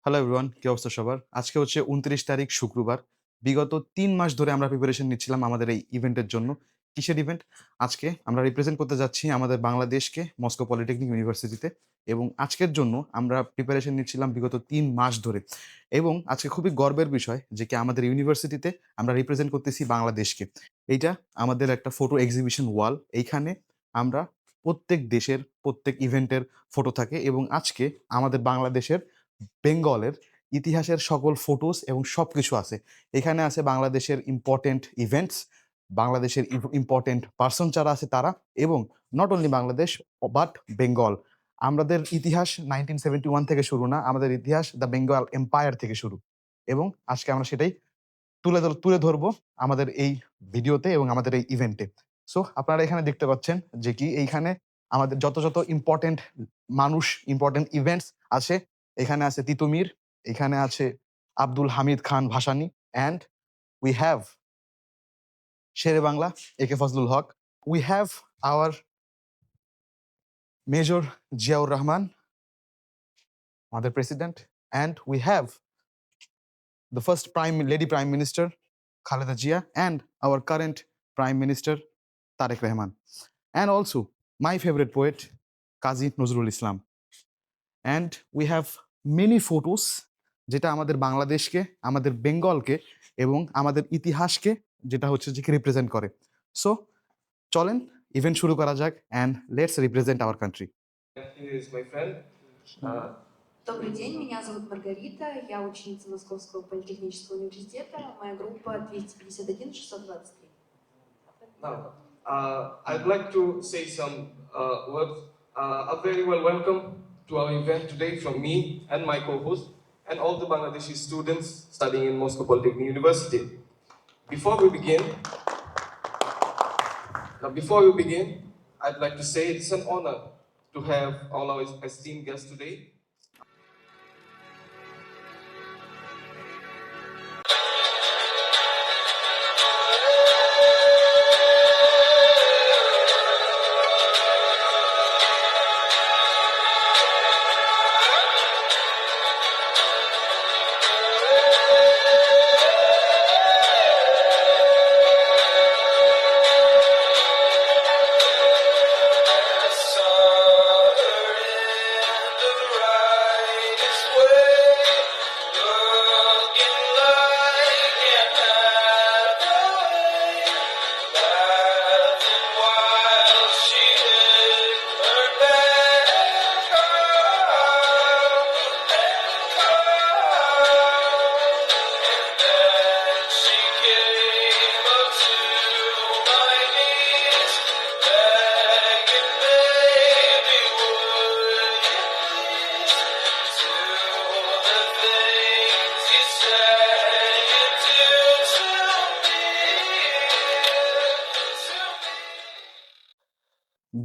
Hello everyone, কি অবস্থা সবার? আজকে হচ্ছে ২৯ তারিখ শুক্রবার। বিগত ৩ মাস ধরে আমরা প্রিপারেশন নিচ্ছিলাম আমাদের এই ইভেন্টের জন্য। কিসের ইভেন্ট? আজকে আমরা রিপ্রেজেন্ট করতে যাচ্ছি আমাদের বাংলাদেশকে মস্কো পলিটেকনিক ইউনিভার্সিটিতে এবং আজকের জন্য আমরা প্রিপারেশন নিচ্ছিলাম বিগত ৩ মাস ধরে। এবং আজকে খুবই গর্বের বিষয় যে কি আমাদের ইউনিভার্সিটিতে আমরা রিপ্রেজেন্ট করতেছি বাংলাদেশকে। এইটা আমাদের একটা ফটো এক্সিবিশন ওয়াল। এইখানে আমরা প্রত্যেক দেশের প্রত্যেক ইভেন্টের ফটো থাকে এবং আজকে আমাদের বাংলাদেশের বেঙ্গলের ইতিহাসের সকল ফটোস এবং সবকিছু আছে। এখানে আছে বাংলাদেশের ইম্পোর্টেন্ট ইভেন্টস, বাংলাদেশের ইম্পোর্টেন্ট পারসন যারা আছে তারা এবং not only Bangladesh but Bengal. আমাদের ইতিহাস 1971 থেকে শুরু না, আমাদের ইতিহাস দ্য বেঙ্গল এম্পায়ার থেকে শুরু। এবং আজকে আমরা সেটাই তুলে ধরবো আমাদের এই ভিডিওতে এবং আমাদের এই ইভেন্টে। সো আপনারা এখানে দেখতে পাচ্ছেন যে কি এইখানে আমাদের যত ইম্পোর্টেন্ট মানুষ, ইম্পোর্টেন্ট ইভেন্টস আছে। এখানে আছে তিতুমির, এখানে আছে Abdul Hamid Khan Bhasani and we have Shere Bangla A K Fazlul Huq. We have our major Ziaur Rahman, আমাদের president, and we have the first Prime Minister Khaleda Jia and our current Prime Minister Tariq Rahman, and also my favorite poet Qazi Nazrul Islam. And we have many photos যেটা আমাদের বাংলাদেশকে, আমাদের বেঙ্গলকে এবং আমাদের ইতিহাসকে যেটা হচ্ছে যে রিপ্রেজেন্ট করে। সো চলেন ইভেন্ট শুরু করা যাক and let's represent our country. He is my friend. Добрый день, меня зовут Маргарита, я ученица Московского политехнического университета, моя группа 251-623. Now, I'd like to say some words. A very well welcome to our event today from me and my co-host and all the Bangladeshi students studying in Moscow Polytechnic University. Before we begin, I'd like to say it's an honor to have all our esteemed guests today.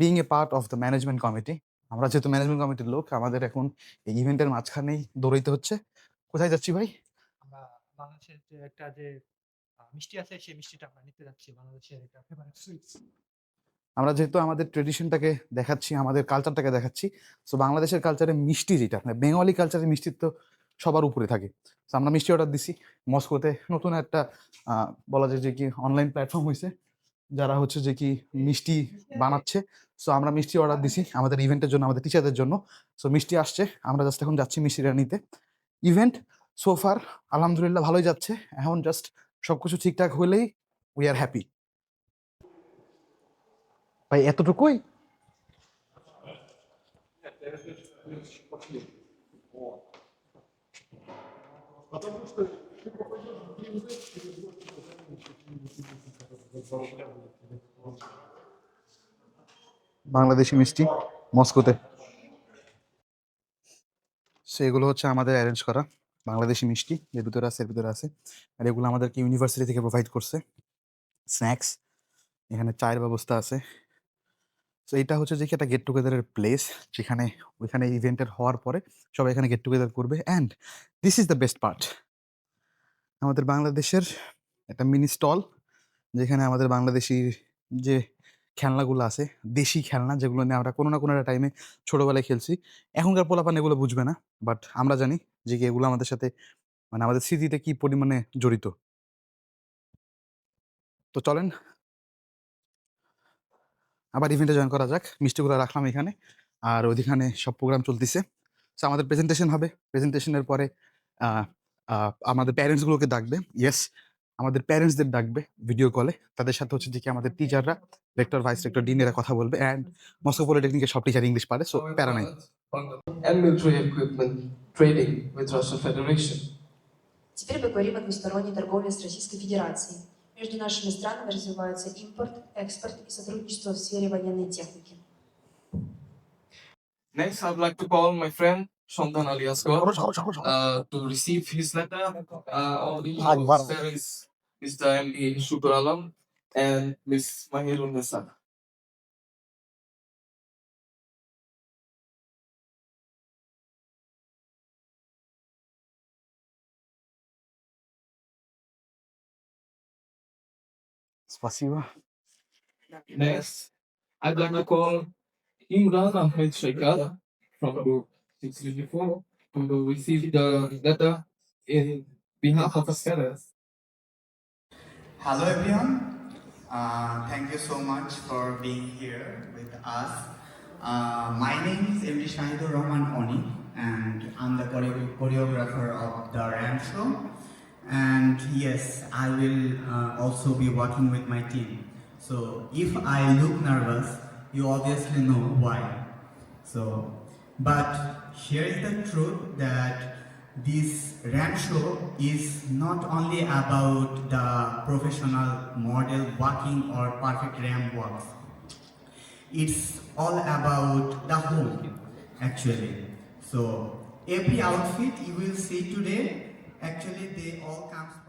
Being a part of the management committee, আমরা যেহেতু management কমিটির লোক, আমাদের এখন এই ইভেন্টের মাঝখানেই দৌড়াইতে হচ্ছে। কোথায় যাচ্ছি ভাই? আমরা বাংলাদেশের যে একটা যে মিষ্টি আছে সেই মিষ্টিটা আমরা নিতে যাচ্ছি, বাংলাদেশের একটা ফেভারিট সুইটস। আমরা যেহেতু আমাদের ট্রেডিশনটাকে দেখাচ্ছি, আমাদের কালচারটাকে দেখাচ্ছি, সো বাংলাদেশের কালচারে মিষ্টি যেটা মানে বেঙ্গলি কালচারে মিষ্টির তো সবার উপরে থাকে। সো আমরা মিষ্টি অর্ডার দিছি। মস্কোতে নতুন একটা বলা যায় যে কি অনলাইন প্ল্যাটফর্ম হইছে যারা হচ্ছে যে কি মিষ্টি বানাচ্ছে। সো আমরা মিষ্টি অর্ডার দিছি আমাদের ইভেন্টের জন্য, আমাদের টিচারদের জন্য। সো মিষ্টি আসছে, আমরা জাস্ট এখন যাচ্ছি মিষ্টিটা নিতে। ইভেন্ট সো ফার আলহামদুলিল্লাহ ভালোই যাচ্ছে। এখন জাস্ট সবকিছু ঠিকঠাক হলেই উই আর হ্যাপি। ভাই এতটুকুই? বাংলাদেশি মিষ্টি মস্কোতে। সেগুলো হচ্ছে আমাদের অ্যারেঞ্জ করা বাংলাদেশি মিষ্টি, এর ভিতরে আছে, এর ভিতরে আছে। আর এগুলো আমাদেরকে ইউনিভার্সিটি থেকে প্রোভাইড করছে। স্ন্যাক্স, এখানে চায়ের ব্যবস্থা আছে। সো এটা হচ্ছে যে কি একটা গেট টুগেদারের প্লেস, যেখানে ওইখানে ইভেন্টের হওয়ার পরে সবাই এখানে গেট টুগেদার করবে। And this is the best part, আমাদের বাংলাদেশের একটা মিনি স্টল, যেখানে আমাদের বাংলাদেশি যে খেলনাগুলো আছে, দেশি খেলনা যেগুলো নিয়ে আমরা কোনো না কোনো একটা টাইমে ছোটবেলায় খেলছি। এখনকার পোলাপান এগুলো বুঝবে না। বাট আমরা জানি যে কি এগুলো আমাদের সাথে মানে আমাদের স্মৃতিতে কি পরিমাণে জড়িত। তো চলেন আবার ইভেন্টে জয়েন করা যাক। মিষ্টিগুলো রাখলাম এখানে। আর ওইখানে সব প্রোগ্রাম চলতিছে। সো আমাদের প্রেজেন্টেশন হবে। প্রেজেন্টেশনের পরে আ আ আমাদের প্যারেন্টস গুলোকে ডাকবে। ইয়েস, আমাদের প্যারেন্টসদের ডাকবে ভিডিও কলে। তাদের সাথে হচ্ছে যে কি আমাদের টিচাররা, রেক্টর, ভাইস রেক্টর, ডিন এরা কথা বলবে। অ্যান্ড মস্কো পলিটেকনিকের সব টিচার ইংলিশ পারে। সো প্যারা নাই। and military equipment trading with Russian Federation. Теперь поговорим о двусторонней торговле с Российской Федерацией. Между нашими странами развиваются импорт, экспорт и сотрудничество в сфере военной техники. Next, I'd like to call my friend Shantan Aliasgar to receive his letter on behalf of his parents, Mr. M.D. Shukr Alam and Ms. Mahirun Nisa. Спасибо. Next, I'd like to call Imran Ahmed Shaikar from Group 624 to receive the letter in behalf of his parents. Hello everyone, thank you so much for being here with us. My name is MD Shahidur Rahman Oni and I'm the choreographer of the RAM show. And yes, I will also be working with my team. So if I look nervous, you obviously know why. So, but here is the truth that this RAM show is not only about the professional model walking or perfect RAM walks. It's all about the whole, actually. So every outfit you will see today, actually they all come from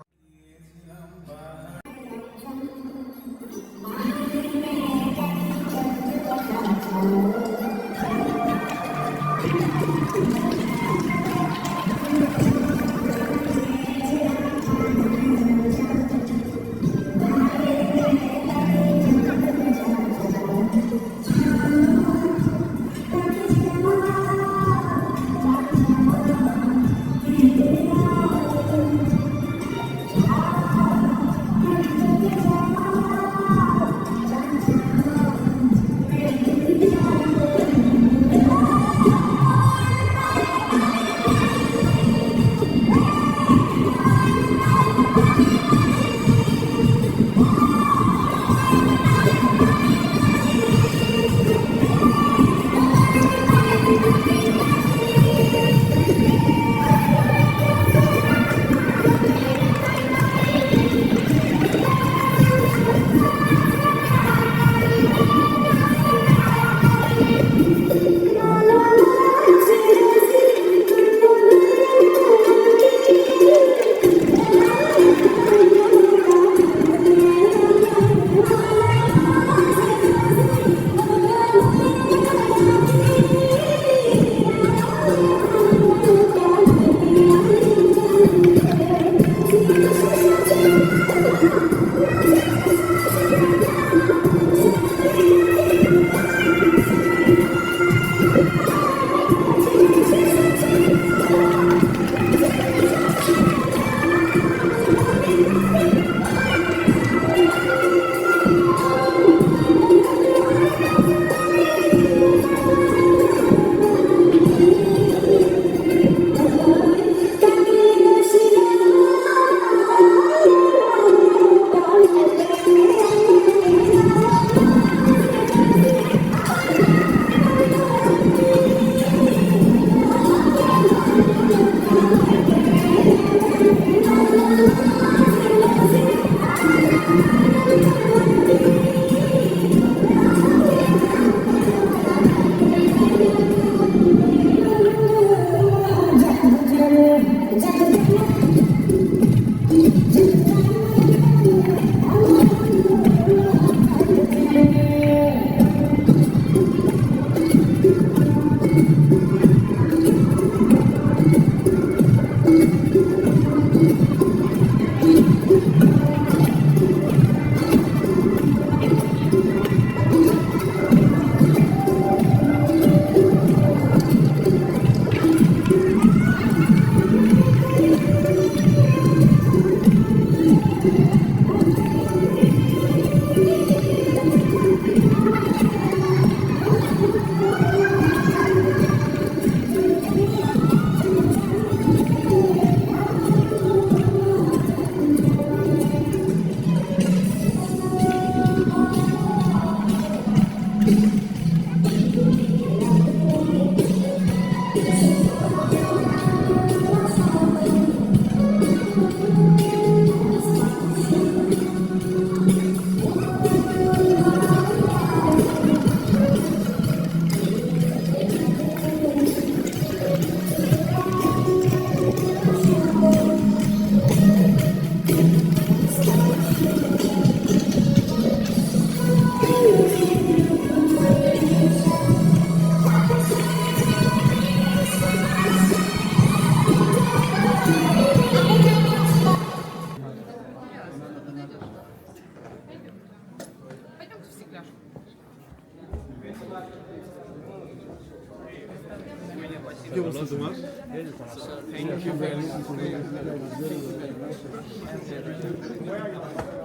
অবস্থা তোমার?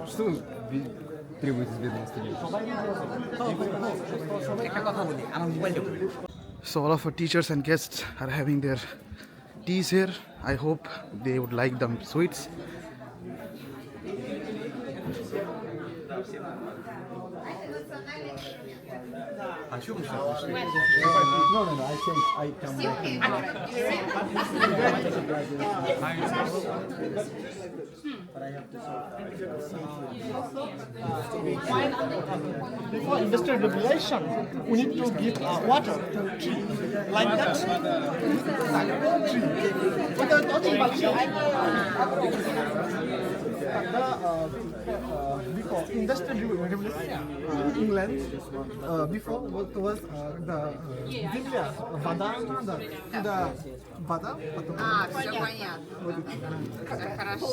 Что требует из ведомства? So all of our teachers and guests are having their teas here. I hope they would like them sweets. Before industrial revolution, we need to give water to tree. Like that. Tree. Without touching before industrial revolution, England, before was the земля, вода надо, the вода, потом. Все понятно. Хорошо.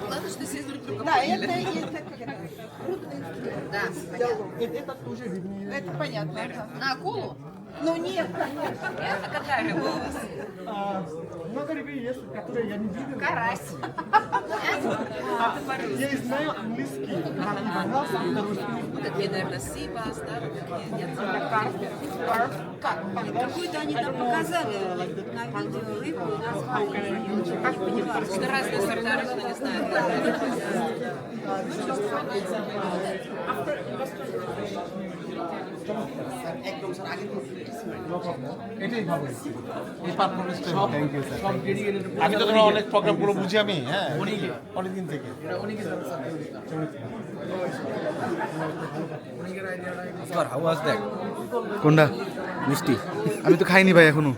Главное, что все друг друга Да, поняли. это Да, понятно. Это уже виднее. это понятно. На акулу? Ну нет, А какая рыба у вас? Много рыбы есть, которые я не видел. Карась. Я и знаю английский. Такие, наверное, сибас, да? Такие, нет? какую-то они там показали на видео рыбу, назвали. Я не поняла. Что разные сорта рыбы, но не знаю. এটাই ভালো এই পারফরমেন্সটা thank you sir আমি তো ধরো অনেক প্রোগ্রামগুলো বুঝি আমি হ্যাঁ অনেকদিন থেকে How was that? কোনটা মিষ্টি আমি তো খাইনি ভাই এখনো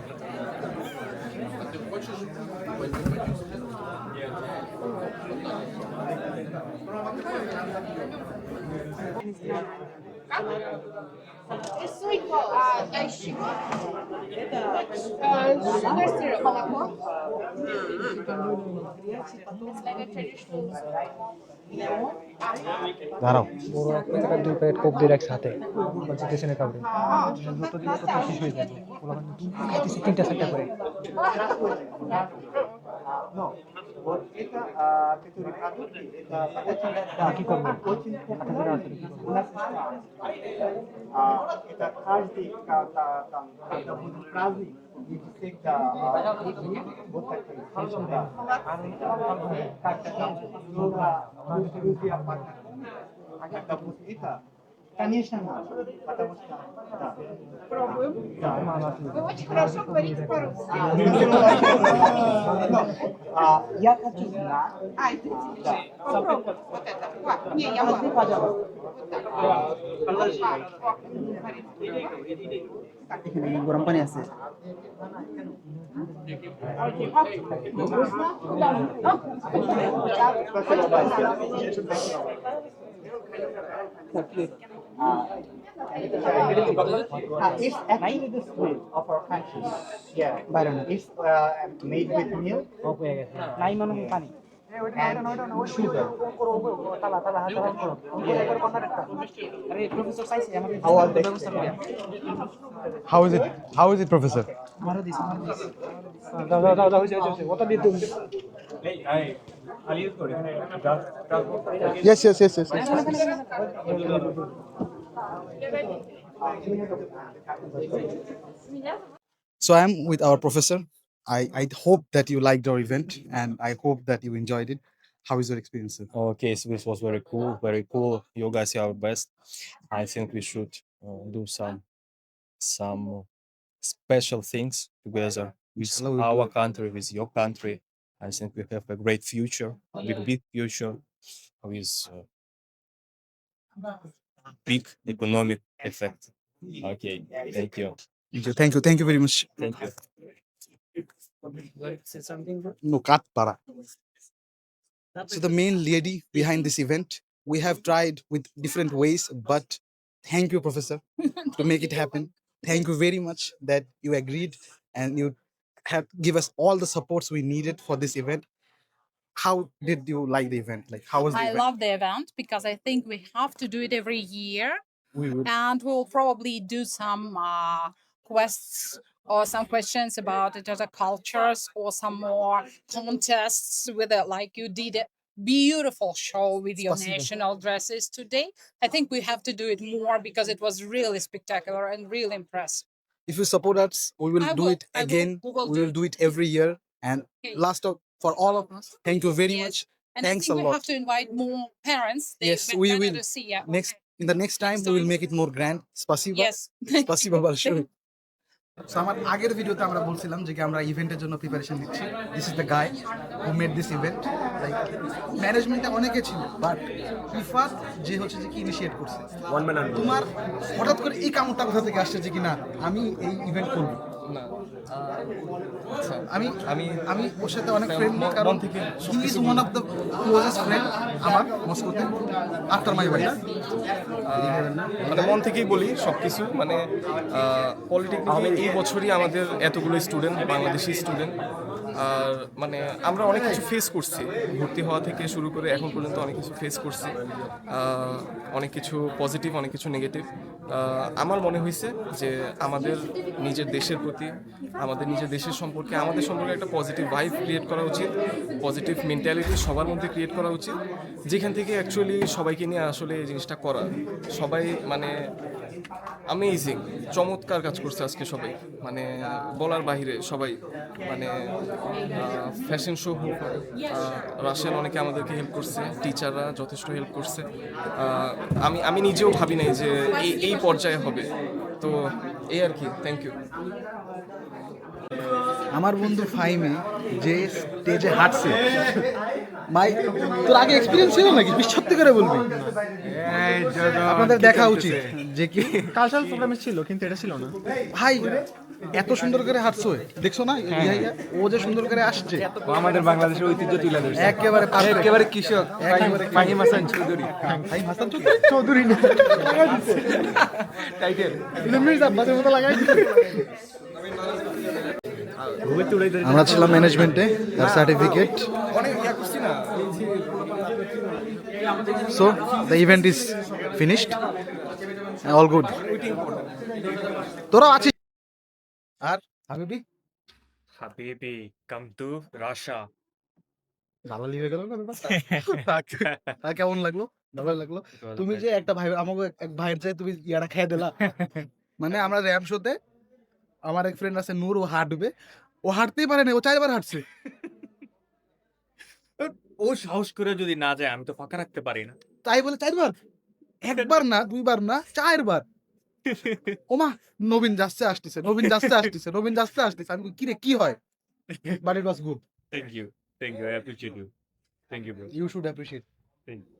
দাঁড়াও দুই প্যাকেট কোক দিয়ে রাখছে হাতে স্টেশনে কাউরে যত দিন তত শেষ হয়ে যাবে খাইতেছে তিনটা চারটা করে কি করবো это каждый когда будет праздник, и всегда вот такие да. Как-то там много друзья когда будет это, конечно, надо, потому что да. Пробуем. Да. Вы очень хорошо говорите по-русски. Я хочу знать. Это тебе. Попробуй. Вот это. Не, я вот. Вот так. গরম পানি আছে It's actually the sweet of our country. Yeah, it's made with milk and sugar. How was the experience? How is it professor yes So I am with our professor. I hope that you liked our event and I hope that you enjoyed it. How is your experience, sir? Okay, so this was very cool, very cool. You guys are best. I think we should do some special things together with Inshallah, we'll do our it. country, with your country. I think we have a great future, big future with big economic effect. Okay, thank you. Thank you very much. Thank you. No, cut para. So the main lady behind this event, we have tried with different ways, but thank you, Professor, to make it happen. Thank you very much that you agreed and you have give us all the supports we needed for this event. How did you like the event? Like, how was the I event? love the event because I think we have to do it every year, We would. and we'll probably do some quests or some questions about the other cultures, or some more contests with it, like you did a beautiful show with your Спасибо. national dresses today. I think we have to do it more because it was really spectacular and really impressive. If you support us, we will I do will- it I will- again. we will We do will do it every year. And Okay. last of for all of us, thank you very Yes. much. And Thanks I think a we lot. have to invite more parents. They Yes, be- we better will. to see, yeah. Next Okay. in the next time, we will make it more grand. Spasiba. Yes. Spasiba большое. So আমার আগের ভিডিওতে আমরা বলছিলাম যে কি আমরা ইভেন্টের জন্য প্রিপারেশন নিচ্ছি। This is the guy who made this event. Like ম্যানেজমেন্টে অনেকে ছিল, বাট ইফাত যে হচ্ছে যে কি ইনিশিয়েট করছে। তোমার হঠাৎ করে এই কামটা কোথা থেকে আসছে যে কি না আমি এই ইভেন্ট করব? না আচ্ছা আমি আমি আমি ওর সাথে অনেক ফ্রেন্ডলি, কারণ he is one of the closest friend আমার মস্কোতে আফটার মাই ওয়াইফ। মানে মন থেকেই বলি সব কিছু, মানে পলিটেকনিকে এই বছরই আমাদের এতগুলো স্টুডেন্ট, বাংলাদেশি স্টুডেন্ট, আর মানে আমরা অনেক কিছু ফেস করছি, ভর্তি হওয়া থেকে শুরু করে এখন পর্যন্ত অনেক কিছু ফেস করছি, অনেক কিছু পজিটিভ, অনেক কিছু নেগেটিভ। আমার মনে হয়েছে যে আমাদের নিজের দেশের প্রতি, আমাদের নিজের দেশের সম্পর্কে, আমাদের সম্পর্কে একটা পজিটিভ ভাইব ক্রিয়েট করা উচিত, পজিটিভ মেন্টালিটি সবার মধ্যে ক্রিয়েট করা উচিত, যেখান থেকে অ্যাকচুয়ালি সবাইকে নিয়ে আসলে এই জিনিসটা করা। সবাই মানে অ্যামেজিং, চমৎকার কাজ করছে আজকে সবাই, মানে বলার বাহিরে সবাই, মানে ফ্যাশন শো হোক, রাশিয়ান অনেকে আমাদেরকে হেল্প করছে, টিচাররা যথেষ্ট হেল্প করছে। আমি নিজেও ভাবি নাই যে এই পর্যায়ে হবে, তো এই আর কি। Thank you. আমার বন্ধু ফাইমে যে স্টেজে হাঁটছে, ভাই তোর আগে এক্সপিরিয়েন্স ছিল নাকি? সত্যি করে বলবি, আপনাদের দেখা উচিত যে কি কালচারাল প্রোগ্রামে ছিল, কিন্তু এটা ছিল না। ভাই এত সুন্দর করে হাঁটছো, দেখছো না ইয়া, ও যে সুন্দর করে আসছে, আমাদের বাংলাদেশের ঐতিহ্য তুলে ধরছে। একেবারে perfect। একেবারে কৃষক একেবারে ফাহিম হাসান চৌধুরী। ফাহিম হাসান চৌধুরী না, টাইটেল মির্জা আব্বাসের মতো লাগাই দিছে। আমরা ছিলাম ম্যানেজমেন্টে, তার certificate. So the event is finished, all good. তোরাও আছিস? আর হাবিবি Habibi, come to Russia. দালালি হয়ে গেল না ব্যাপারটা? আর কেমন লাগলো? ভালো লাগলো। তুমি যে একটা ভাই, আমাকে এক ভাইয়ের চাই তুমি ইয়াটা খেয়ে দিলা। মানে আমরা র্যাম শোতে আমার এক ফ্রেন্ড আছে নূর, ও হাঁটবে, ও হাঁটতেই পারে না, ও 4 বার হাঁটছে। ও সাহস করে যদি না যায়, আমি তো ফাঁকা রাখতে পারি না। তাই বলে 4 বার? একবার না, 2 বার না, 4 বার। ওমা নবীন যাচ্ছে আসতেছে, নবীন যাচ্ছে আসতেছে, নবীন যাচ্ছে আসতেছে। আমি কি রে কি হয়? But it was good. Thank you, I appreciate you. Thank you, bro. You should appreciate. Thank you.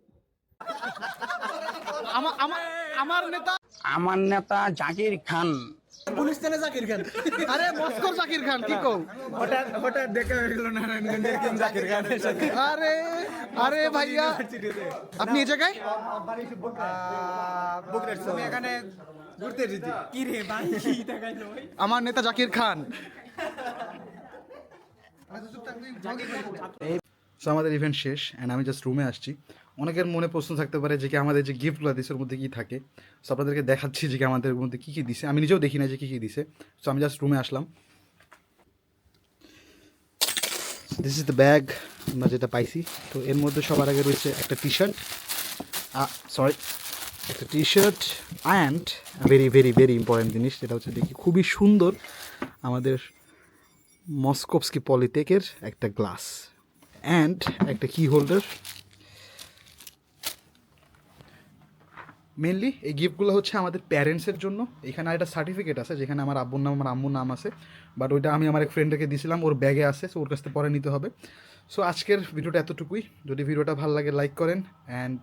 আমার নেতা জাকির খান। গুলিস্তানে জাকির খান, আরে মস্কোর জাকির খান, কি কও? হঠাৎ দেখা হয়ে গেল নারায়ণগঞ্জের কিং জাকির খানের সাথে। আরে আরে ভাইয়া, আপনি এই জায়গায়? আমি এখানে ঘুরতে এসেছি। কি রে ভাই, কি দেখাইলো ভাই? আমার নেতা জাকির খান। সো আমাদের ইভেন্ট শেষ অ্যান্ড আমি জাস্ট রুমে আসছি। অনেকের মনে প্রশ্ন থাকতে পারে যে কি আমাদের যে গিফটগুলো দিছে ওর মধ্যে কী থাকে। সো আপনাদেরকে দেখাচ্ছি যে কি আমাদের মধ্যে কী কী দিছে। আমি নিজেও দেখি না যে কী কী দিছে। সো আমি জাস্ট রুমে আসলাম। দিস ইজ দ্য ব্যাগ আমরা যেটা পাইছি। তো এর মধ্যে সবার আগে রয়েছে একটা টি শার্ট, একটা T shirt and very very very important জিনিস, যেটা হচ্ছে দেখি খুবই সুন্দর, আমাদের মস্কোভস্কি পলিটেকের একটা গ্লাস অ্যান্ড একটা কি হোল্ডার। মেনলি এই গিফটগুলো হচ্ছে আমাদের প্যারেন্টসের জন্য। এখানে একটা সার্টিফিকেট আছে যেখানে আমার আব্বুর নাম, আমার আম্মুর নাম আছে, বাট ওইটা আমি আমার এক ফ্রেন্ডকে দিয়েছিলাম, ওর ব্যাগে আছে, সো ওর কাছ থেকে পরে নিতে হবে। সো আজকের ভিডিওটা এতটুকুই। যদি ভিডিওটা ভালো লাগে লাইক করেন অ্যান্ড